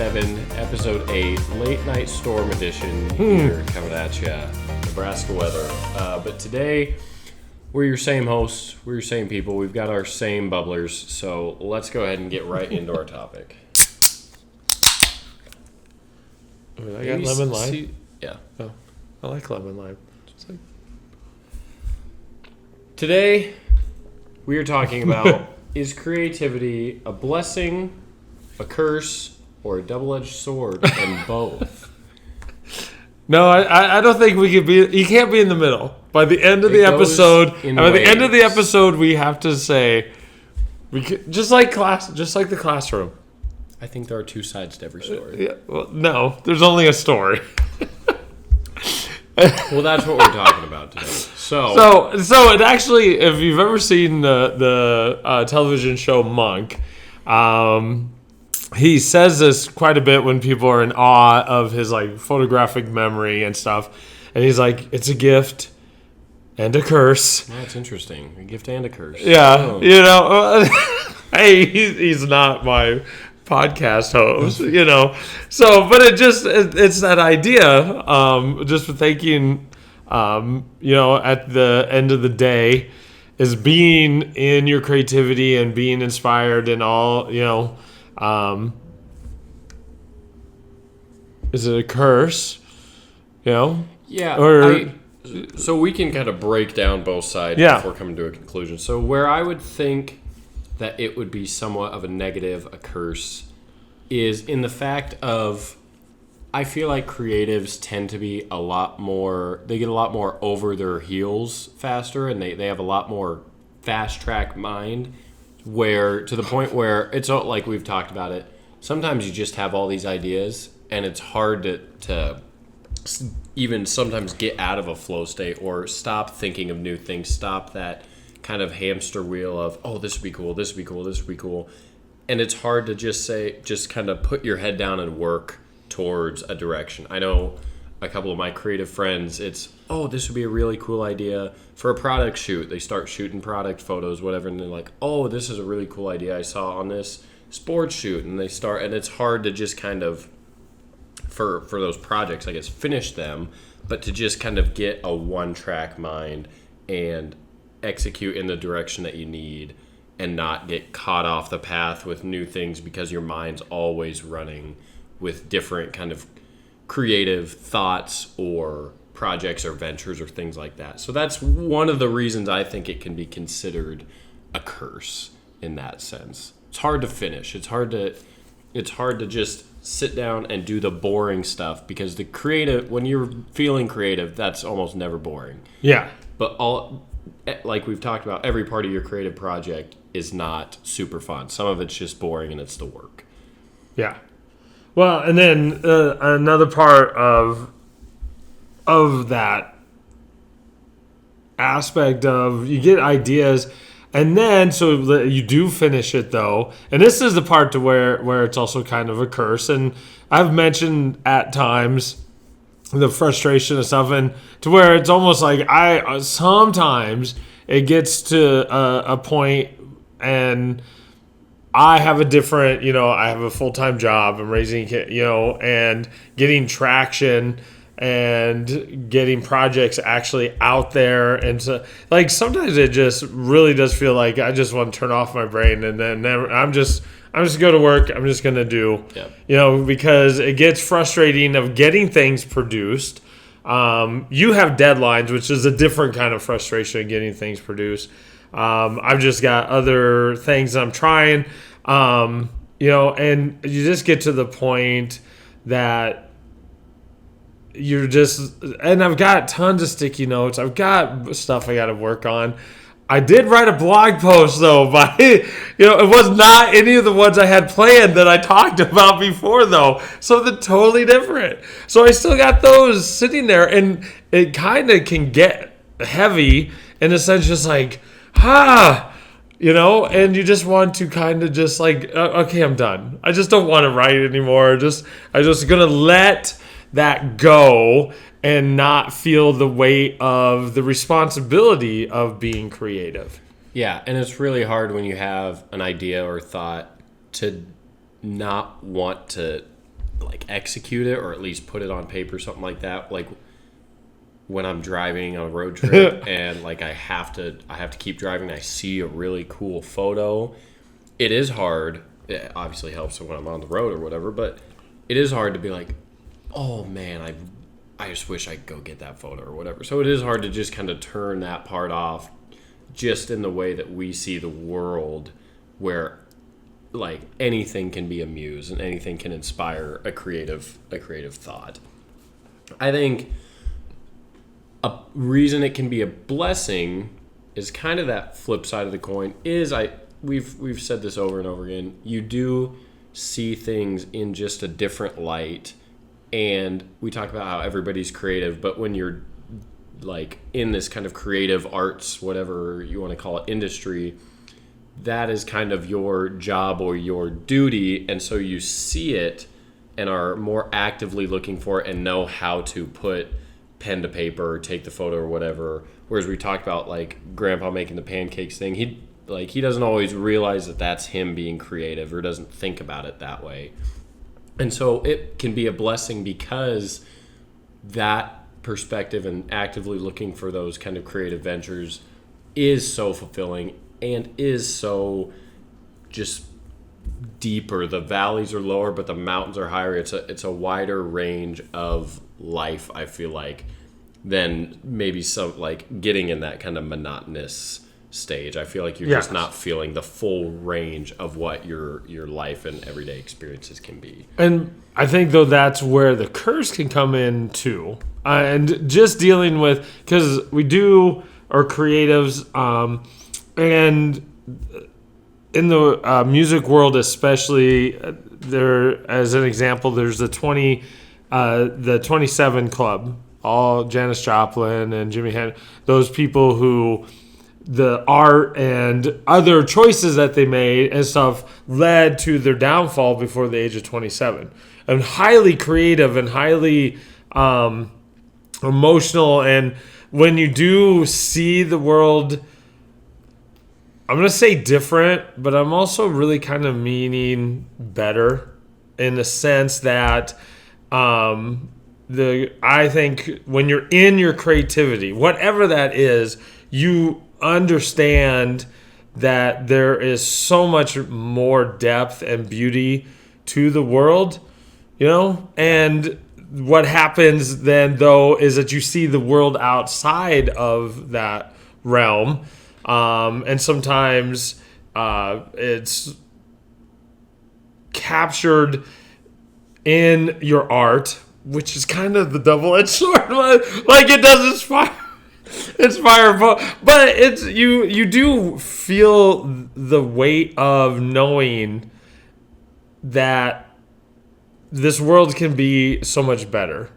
S7, Episode 8, Late Night Storm Edition here coming at you, Nebraska weather. But today, we're your same hosts, we're your same people, we've got our same bubblers, so let's go ahead and get right into our topic. I got lemon lime. Yeah. Oh, I like lemon lime. Today, we are talking about, is creativity a blessing, a curse, or a double-edged sword, and both? No, I don't think we could be. You can't be in the middle. By the end of the episode, we have to say, just like the classroom. I think there are two sides to every story. Yeah, well, no, there's only a story. Well, that's what we're talking about today. So it actually, if you've ever seen the television show Monk, he says this quite a bit when people are in awe of his like photographic memory and stuff, and he's like, it's a gift and a curse. That's interesting. A gift and a curse. Yeah, hey, he's not my podcast host, but it's that idea, just for thinking, at the end of the day, is being in your creativity and being inspired and all, is it a curse, Yeah, so we can kind of break down both sides before coming to a conclusion. So where I would think that it would be somewhat of a negative, a curse, is in the fact of, I feel like creatives tend to be they get a lot more over their heels faster, and they have a lot more fast track mind, where to the point where it's like we've talked about it, sometimes you just have all these ideas and it's hard to even sometimes get out of a flow state or stop thinking of new things, stop that kind of hamster wheel of, oh, this would be cool, this would be cool, this would be cool. And it's hard to just kind of put your head down and work towards a direction. I know a couple of my creative friends, it's, oh, this would be a really cool idea for a product shoot. They start shooting product photos, whatever, and they're like, oh, this is a really cool idea I saw on this sports shoot. And and it's hard to just kind of, for those projects, I guess, finish them, but to just kind of get a one-track mind and execute in the direction that you need and not get caught off the path with new things because your mind's always running with different kind of creative thoughts or projects or ventures or things like that. So that's one of the reasons I think it can be considered a curse in that sense. It's hard to finish. It's hard to just sit down and do the boring stuff, because when you're feeling creative, that's almost never boring. Yeah. But like we've talked about, every part of your creative project is not super fun. Some of it's just boring and it's the work. Yeah. Well, and then another part of that aspect of, you get ideas, and then so you do finish it though, and this is the part to where it's also kind of a curse. And I've mentioned at times the frustration and stuff, and to where it's almost like sometimes it gets to a point, and I have a different, I have a full-time job, I'm raising kids, and getting traction and getting projects actually out there. And so, like, sometimes it just really does feel like I just want to turn off my brain, and then I'm just go to work. I'm just going to do, because it gets frustrating of getting things produced. You have deadlines, which is a different kind of frustration of getting things produced. I've just got other things I'm trying, and you just get to the point that you're just, and I've got tons of sticky notes. I've got stuff I got to work on. I did write a blog post though, but it was not any of the ones I had planned that I talked about before though. So they're totally different. So I still got those sitting there, and it kind of can get heavy in a sense, just like, and you just want to kind of just like, okay, I'm done. I just don't want to write anymore. I'm just going to let that go and not feel the weight of the responsibility of being creative. Yeah, and it's really hard when you have an idea or thought to not want to like execute it or at least put it on paper, something like that. Like when I'm driving on a road trip and like I have to keep driving. I see a really cool photo. It is hard. It obviously helps when I'm on the road or whatever, but it is hard to be like, oh man, I just wish I could go get that photo or whatever. So it is hard to just kind of turn that part off, just in the way that we see the world, where like anything can be a muse and anything can inspire a creative thought. I think a reason it can be a blessing is kind of that flip side of the coin. We've said this over and over again. You do see things in just a different light, and we talk about how everybody's creative, but when you're like in this kind of creative arts, whatever you want to call it, industry, that is kind of your job or your duty, and so you see it and are more actively looking for it and know how to put pen to paper or take the photo or whatever. Whereas we talked about like Grandpa making the pancakes thing, he doesn't always realize that that's him being creative or doesn't think about it that way. And so it can be a blessing because that perspective and actively looking for those kind of creative ventures is so fulfilling and is so just deeper. The valleys are lower, but the mountains are higher. It's a wider range of life, I feel like, than maybe some like getting in that kind of monotonous stage. I feel like you're just not feeling the full range of what your life and everyday experiences can be. And I think though that's where the curse can come in too, and just dealing with, because we are creatives, and in the music world especially, there, as an example, there's the 27 Club, all Janis Joplin and Jimi Hendrix, those people who the art and other choices that they made and stuff led to their downfall before the age of 27. And highly creative and highly emotional. And when you do see the world, I'm going to say different, but I'm also really kind of meaning better, in the sense that I think when you're in your creativity, whatever that is, you understand that there is so much more depth and beauty to the world, and what happens then though is that you see the world outside of that realm, and sometimes it's captured in your art, which is kind of the double-edged sword. Like, it does inspire, but it's you do feel the weight of knowing that this world can be so much better,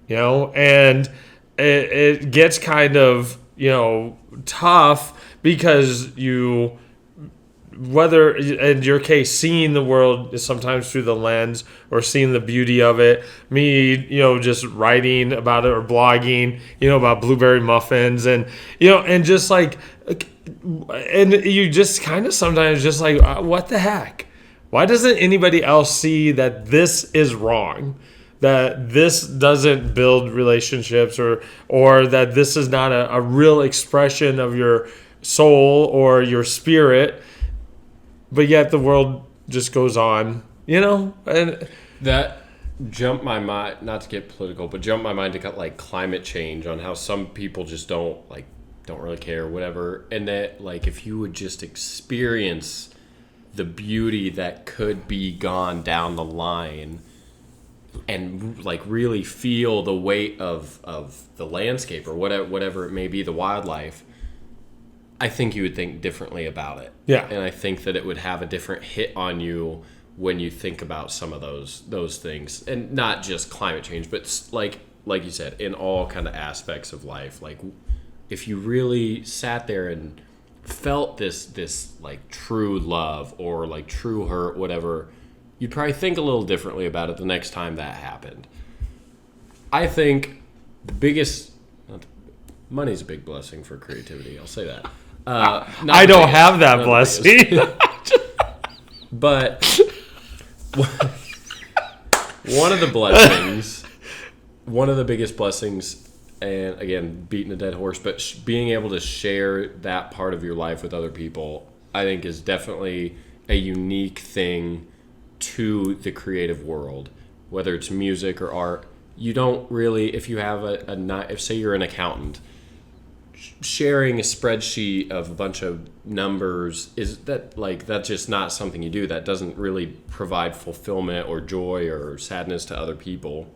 and it gets kind of tough, because whether in your case seeing the world is sometimes through the lens or seeing the beauty of it, me just writing about it or blogging about blueberry muffins, and and just like, and you just kind of sometimes just like, what the heck, why doesn't anybody else see that this is wrong, that this doesn't build relationships, or that this is not a real expression of your soul or your spirit, but yet the world just goes on, and that jumped my mind, not to get political, but jumped my mind to like climate change, on how some people just don't really care, whatever. And that, like, if you would just experience the beauty that could be gone down the line, and like really feel the weight of the landscape or whatever it may be, the wildlife, I think you would think differently about it. Yeah. And I think that it would have a different hit on you when you think about some of those things, and not just climate change, but like you said, in all kind of aspects of life. Like, if you really sat there and felt this like true love or like true hurt, whatever, you'd probably think a little differently about it the next time that happened. I think the biggest money's a big blessing for creativity. I'll say that. I don't have that blessing. But One of the blessings, one of the biggest blessings, and again, beating a dead horse, but being able to share that part of your life with other people, I think is definitely a unique thing to the creative world, whether it's music or art. You don't really, if you have if say you're an accountant, sharing a spreadsheet of a bunch of numbers, that's just not something you do. That doesn't really provide fulfillment or joy or sadness to other people.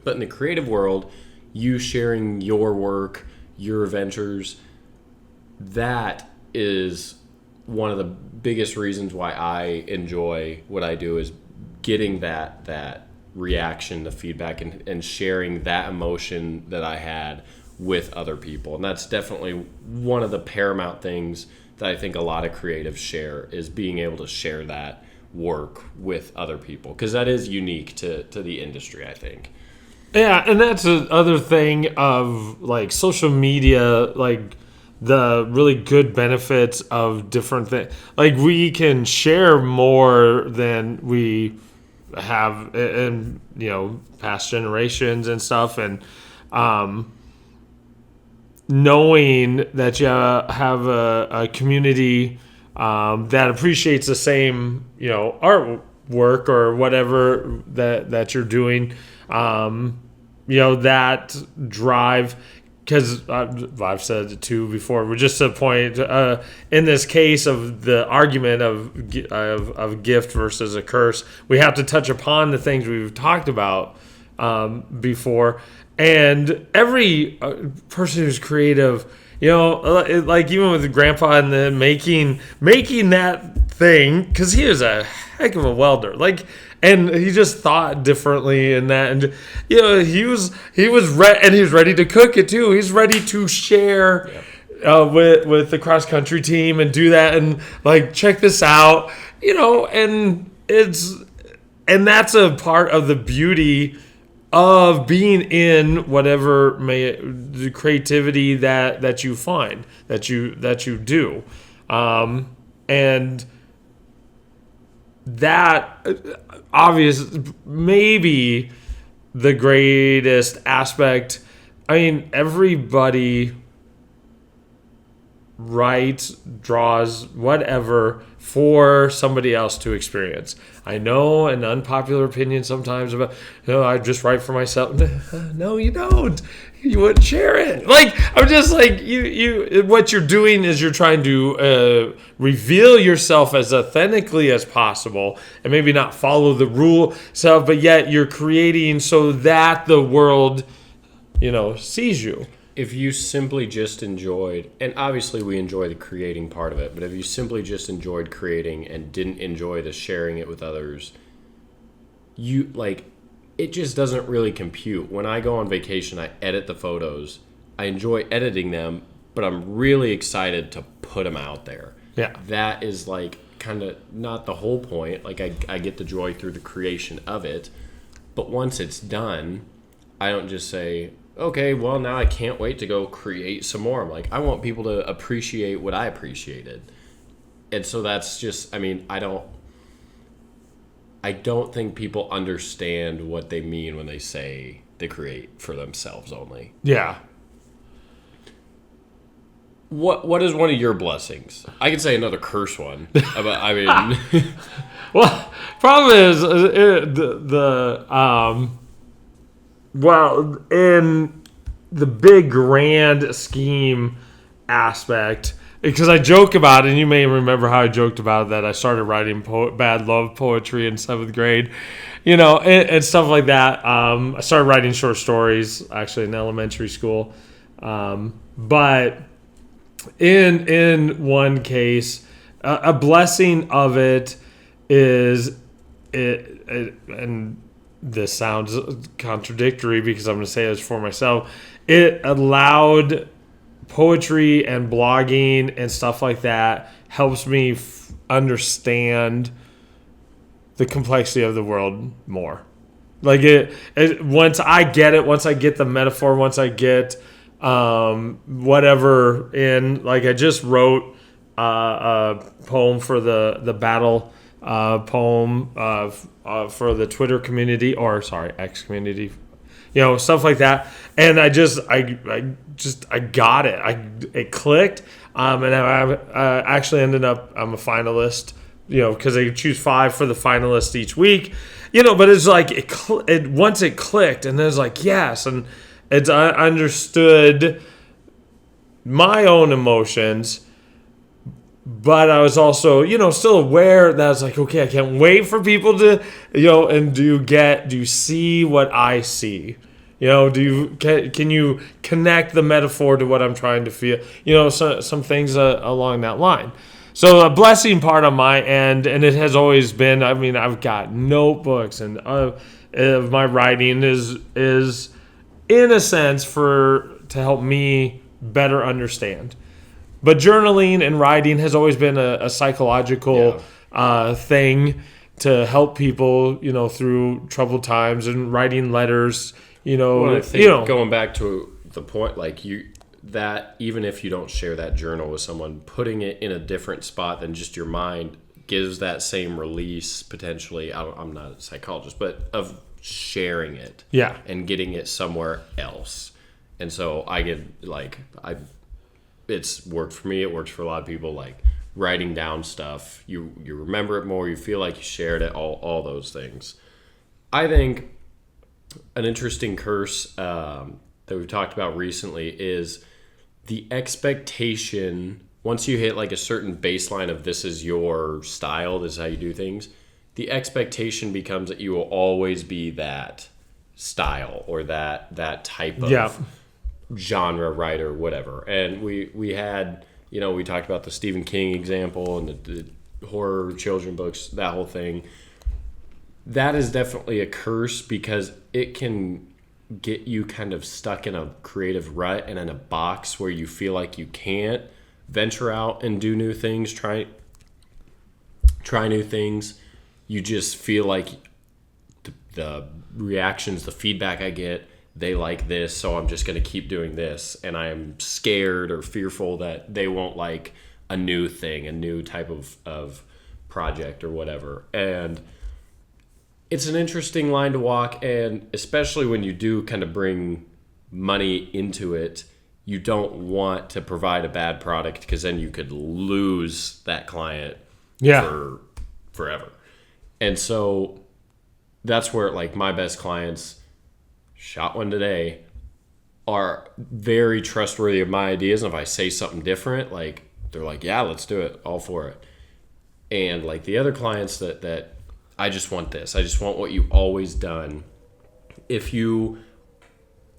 But in the creative world, you sharing your work, your adventures, that is one of the biggest reasons why I enjoy what I do, is getting that reaction, the feedback, and sharing that emotion that I had with other people. And that's definitely one of the paramount things that I think a lot of creatives share, is being able to share that work with other people, because that is unique to the industry, I think. Yeah, and that's the other thing of like social media, like the really good benefits of different things. Like we can share more than we have in past generations and stuff, and knowing that you have a community that appreciates the same artwork or whatever that you're doing, that drive. Because I've said it too before, we're just a point in this case of the argument of gift versus a curse. We have to touch upon the things we've talked about before, and every person who's creative, like even with Grandpa and the making that thing, because he was a heck of a welder, and he just thought differently in that, and he was ready to cook it too. He's ready to share with the cross country team and do that, and check this out, and that's a part of the beauty of being in whatever the creativity that you find that you do, and that obvious maybe the greatest aspect. I mean, everybody writes, draws, whatever for somebody else to experience. I know an unpopular opinion sometimes about, I just write for myself. No, you don't. You wouldn't share it. I'm just you. What you're doing is you're trying to reveal yourself as authentically as possible, and maybe not follow the rule stuff, but yet you're creating so that the world, sees you. If you simply just enjoyed, and obviously we enjoy the creating part of it, but if you simply just enjoyed creating and didn't enjoy the sharing it with others, it just doesn't really compute. When I go on vacation, I edit the photos. I enjoy editing them, but I'm really excited to put them out there. Yeah. That is kind of not the whole point. I get the joy through the creation of it, but once it's done, I don't just say, okay, well, now I can't wait to go create some more. I'm I want people to appreciate what I appreciated. And so that's just, I don't think people understand what they mean when they say they create for themselves only. Yeah. What is one of your blessings? I could say another curse one. Well, problem is in the big grand scheme aspect, because I joke about it, and you may remember how I joked about it, that I started writing bad love poetry in 7th grade, and stuff like that. I started writing short stories actually in elementary school, but in one case, a blessing of it is and this sounds contradictory because I'm going to say this for myself. It allowed poetry and blogging and stuff like that helps me understand the complexity of the world more. Once I get it, once I get the metaphor, once I get whatever in, I just wrote a poem for the battle poem for the Twitter community, or sorry, X community, stuff like that. And I got it. It clicked. And I actually ended up, I'm a finalist, because they choose 5 for the finalists each week, but it's like once it clicked, and there's like, yes. And I understood my own emotions, but I was also, still aware that I was like, okay, I can't wait for people to, and do you see what I see? Can you connect the metaphor to what I'm trying to feel? Some things along that line. So a blessing part on my end, and it has always been. I mean, I've got notebooks, and my writing is in a sense to help me better understand. But journaling and writing has always been a psychological thing to help people, through troubled times, and writing letters. Well, I think going back to the point, that even if you don't share that journal with someone, putting it in a different spot than just your mind gives that same release potentially. I'm not a psychologist, but of sharing it, and getting it somewhere else. And so it's worked for me. It works for a lot of people. Like writing down stuff, you remember it more. You feel like you shared it. All those things. I think an interesting curse that we've talked about recently is the expectation. Once you hit like a certain baseline of this is your style, this is how you do things, the expectation becomes that you will always be that style or that type of genre writer, whatever. And we had, we talked about the Stephen King example and the horror children books, that whole thing. That is definitely a curse because it can get you kind of stuck in a creative rut and in a box where you feel like you can't venture out and do new things, try new things. You just feel like the reactions, the feedback I get, they like this, so I'm just going to keep doing this. And I am scared or fearful that they won't like a new thing, a new type of project or whatever. And it's an interesting line to walk, and especially when you do kind of bring money into it, you don't want to provide a bad product because then you could lose that client for forever. And so that's where my best clients, shot one today, are very trustworthy of my ideas. And if I say something different, they're like, yeah, let's do it, all for it. And the other clients that I just want this. I just want what you've always done. If you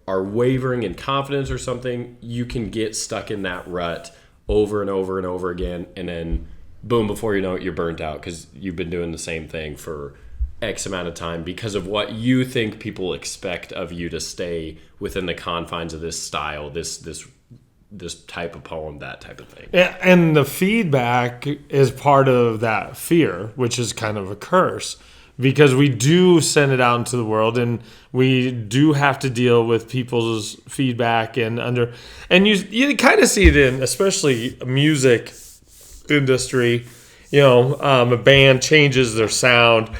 are wavering in confidence or something, you can get stuck in that rut over and over and over again. And then, boom, before you know it, you're burnt out because you've been doing the same thing for X amount of time because of what you think people expect of you to stay within the confines of this style, this type of poem, that type of thing. Yeah, and the feedback is part of that fear, which is kind of a curse because we do send it out into the world and we do have to deal with people's feedback and you kind of see it in especially music industry. A band changes their sound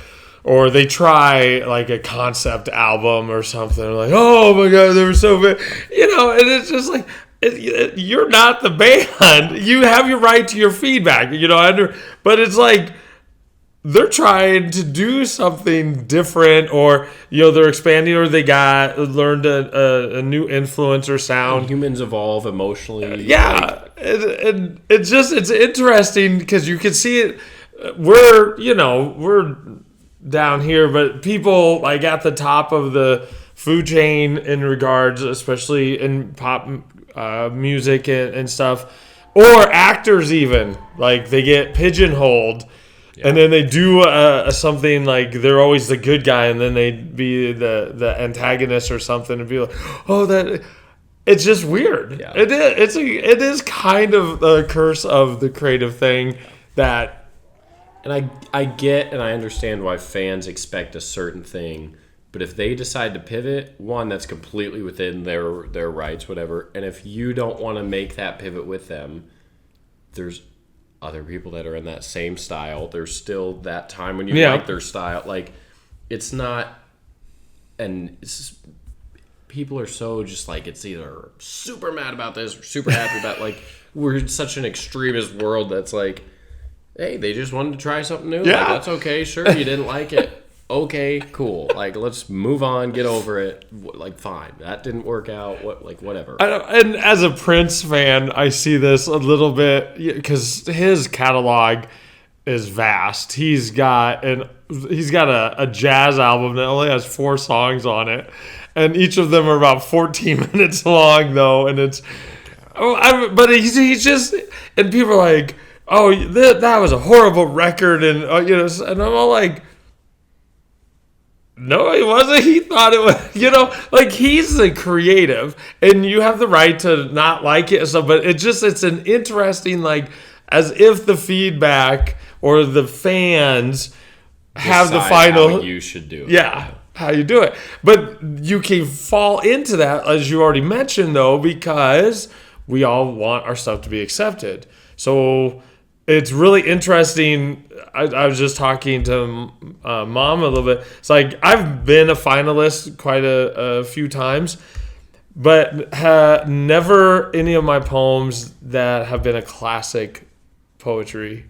or they try a concept album or something like, oh my God, they were so bad, and it's just you're not the band. You have your right to your feedback, but it's they're trying to do something different or, they're expanding or they learned a new influence or sound. And humans evolve emotionally. And it's interesting because you can see it. We're down here, but people at the top of the food chain in regards, especially in pop music and stuff, or actors even they get pigeonholed, and then they do something they're always the good guy, and then they be the antagonist or something, and be like, oh, that it's just weird. Yeah. It is kind of the curse of the creative thing that. And I get and I understand why fans expect a certain thing. But if they decide to pivot, one, that's completely within their rights, whatever. And if you don't want to make that pivot with them, there's other people that are in that same style. There's still that time when you like their style. Like, it's not, and people are so just like, it's either super mad about this or super happy about, like, we're such an extremist world that's like, hey, they just wanted to try something new. Yeah. Like, that's okay. Sure, you didn't like it. Okay, cool. Like, let's move on, get over it. Like, fine. That didn't work out. Whatever. And as a Prince fan, I see this a little bit because his catalog is vast. He's got a jazz album that only has 4 songs on it, and each of them are about 14 minutes long, though. And it's, but he's just, and people are like, oh, that was a horrible record, and and I'm all like, no, he wasn't. He thought it was, like, he's the creative, and you have the right to not like it and stuff, but it's an interesting, like, as if the feedback or the fans have the final. How you should do it. Yeah, how you do it. But you can fall into that, as you already mentioned, though, because we all want our stuff to be accepted. So it's really interesting. I was just talking to Mom a little bit. It's like, I've been a finalist quite a few times, but never any of my poems that have been a classic poetry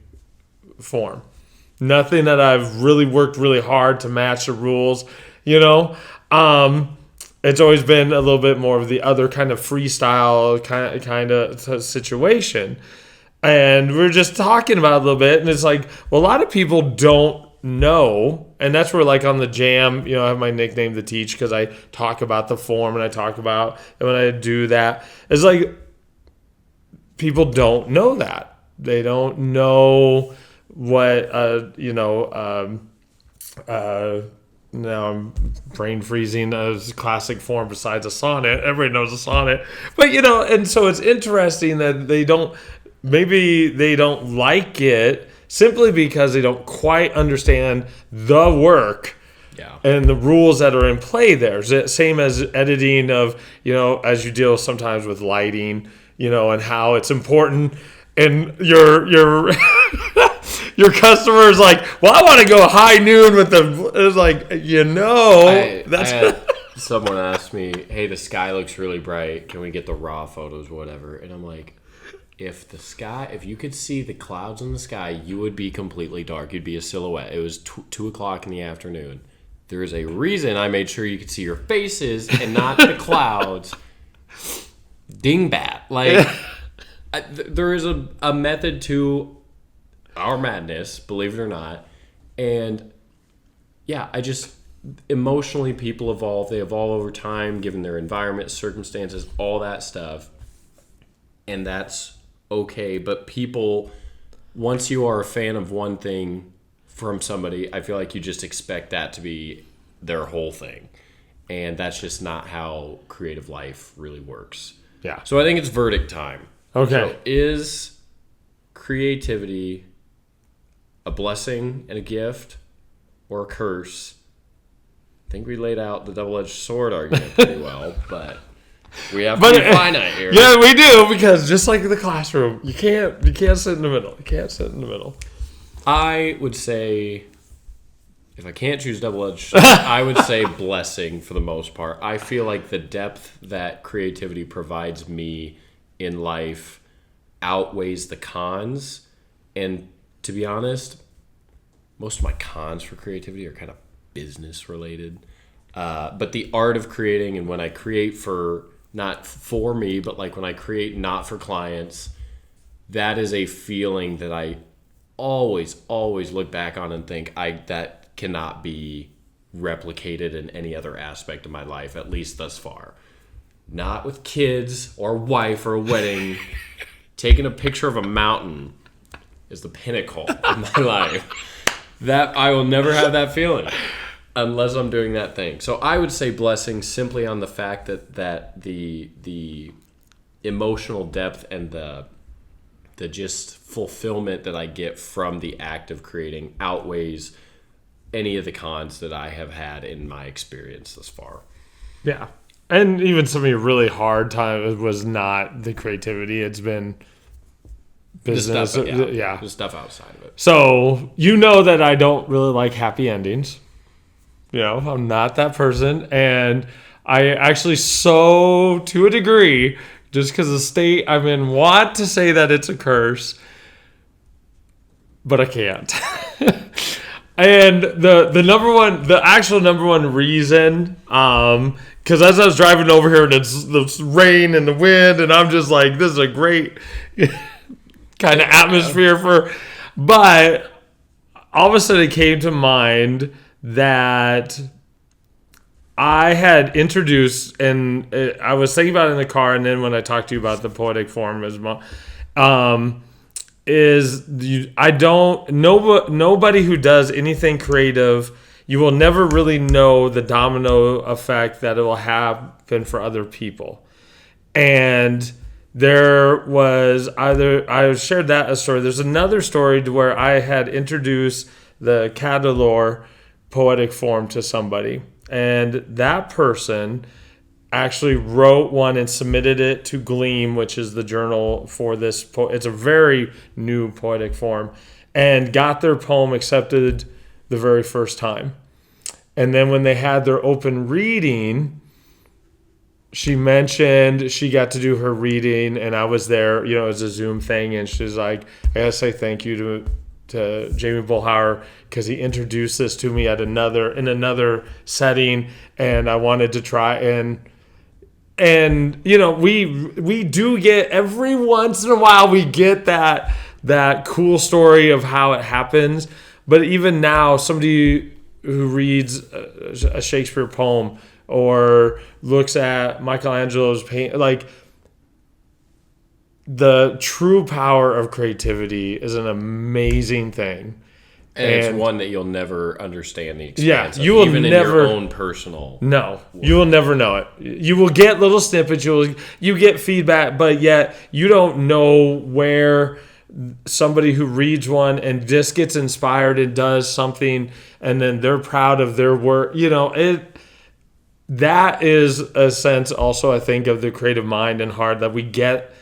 form. Nothing that I've really worked really hard to match the rules, It's always been a little bit more of the other kind of freestyle kind of situation. And we're just talking about it a little bit, and it's like, well, a lot of people don't know, and that's where, like, on the jam, I have my nickname The Teach, because I talk about the form, and I talk about, and when I do that, it's like, people don't know that. They don't know what, now I'm brain freezing a classic form besides a sonnet. Everybody knows a sonnet. But, and so it's interesting that maybe they don't like it simply because they don't quite understand the work and the rules that are in play there. Same as editing of, as you deal sometimes with lighting, and how it's important. And your your customer is like, well, I want to go high noon with the. It's like, that's. Someone asked me, hey, the sky looks really bright. Can we get the raw photos, whatever? And I'm like, if you could see the clouds in the sky, you would be completely dark. You'd be a silhouette. It was 2 o'clock in the afternoon. There is a reason I made sure you could see your faces and not the clouds. Dingbat. Like, there is a method to our madness, believe it or not. And yeah, emotionally, people evolve. They evolve over time, given their environment, circumstances, all that stuff. And that's okay. But people, once you are a fan of one thing from somebody, I feel like you just expect that to be their whole thing. And that's just not how creative life really works. Yeah. So I think it's verdict time. Okay. So is creativity a blessing and a gift or a curse? I think we laid out the double-edged sword argument pretty well, but we have to be finite here. Yeah, we do, because just like in the classroom, you can't sit in the middle. You can't sit in the middle. I would say, if I can't choose double-edged sword, I would say blessing for the most part. I feel like the depth that creativity provides me in life outweighs the cons. And to be honest, most of my cons for creativity are kind of business related. But the art of creating, and when I create not for me, but like when I create not for clients, that is a feeling that I always look back on and think that cannot be replicated in any other aspect of my life, at least thus far. Not with kids or wife or a wedding. Taking a picture of a mountain is the pinnacle of my life. That I will never have that feeling unless I'm doing that thing. So I would say blessing simply on the fact that the emotional depth and the just fulfillment that I get from the act of creating outweighs any of the cons that I have had in my experience thus far. Yeah. And even some of your really hard time was not the creativity. It's been business. The stuff outside of it. So you know that I don't really like happy endings. You know, I'm not that person, and I actually, so to a degree, just because the state I'm in, want to say that it's a curse, but I can't. And the actual number one reason, because as I was driving over here and it's the rain and the wind, and I'm just like, this is a great kind of atmosphere but all of a sudden it came to mind that I had introduced, and I was thinking about it in the car, and then when I talked to you about the poetic form as well, nobody who does anything creative, you will never really know the domino effect that it will happen for other people. And there was I shared that a story. There's another story to where I had introduced the Cadalore poetic form to somebody, and that person actually wrote one and submitted it to Gleam, which is the journal for this. It's a very new poetic form, and got their poem accepted the very first time. And then when they had their open reading, she mentioned she got to do her reading, and I was there. You know, it was a Zoom thing, and she's like, "I gotta say thank you to Jamie Bullhauer because he introduced this to me in another setting, and I wanted to try and you know, we do get every once in a while we get that cool story of how it happens. But even now, somebody who reads a Shakespeare poem or looks at Michelangelo's paint, like, the true power of creativity is an amazing thing. And it's one that you'll never understand the Yeah, experience of, you will even never, in your own personal. No, you will never know it. You will get little snippets. You get feedback, but yet you don't know where somebody who reads one and just gets inspired and does something, and then they're proud of their work. You know, that is a sense also, I think, of the creative mind and heart that we get.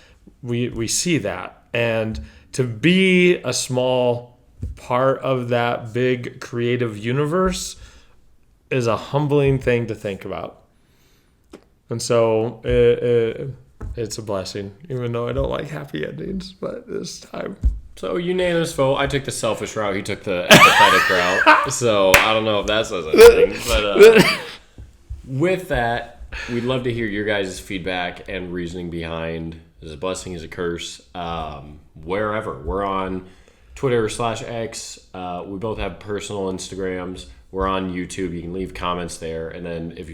We see that, and to be a small part of that big creative universe is a humbling thing to think about. And so it's a blessing, even though I don't like happy endings, but this time. So unanimous vote. I took the selfish route. He took the empathetic route. So I don't know if that says anything. But with that, we'd love to hear your guys' feedback and reasoning behind is a blessing, is a curse, wherever. We're on Twitter /X. We both have personal Instagrams. We're on YouTube. You can leave comments there. And then if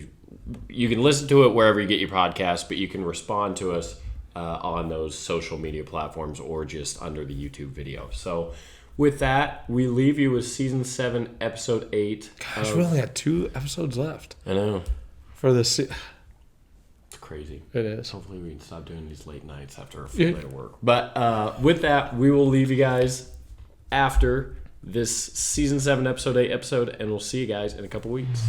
you can listen to it wherever you get your podcast, but you can respond to us on those social media platforms or just under the YouTube video. So with that, we leave you with Season 7, Episode 8. Gosh, we only got 2 episodes left. I know. For this. It's crazy. It is. Hopefully we can stop doing these late nights after a full day of work. But with that, we will leave you guys after this Season 7, Episode 8 episode, and we'll see you guys in a couple weeks.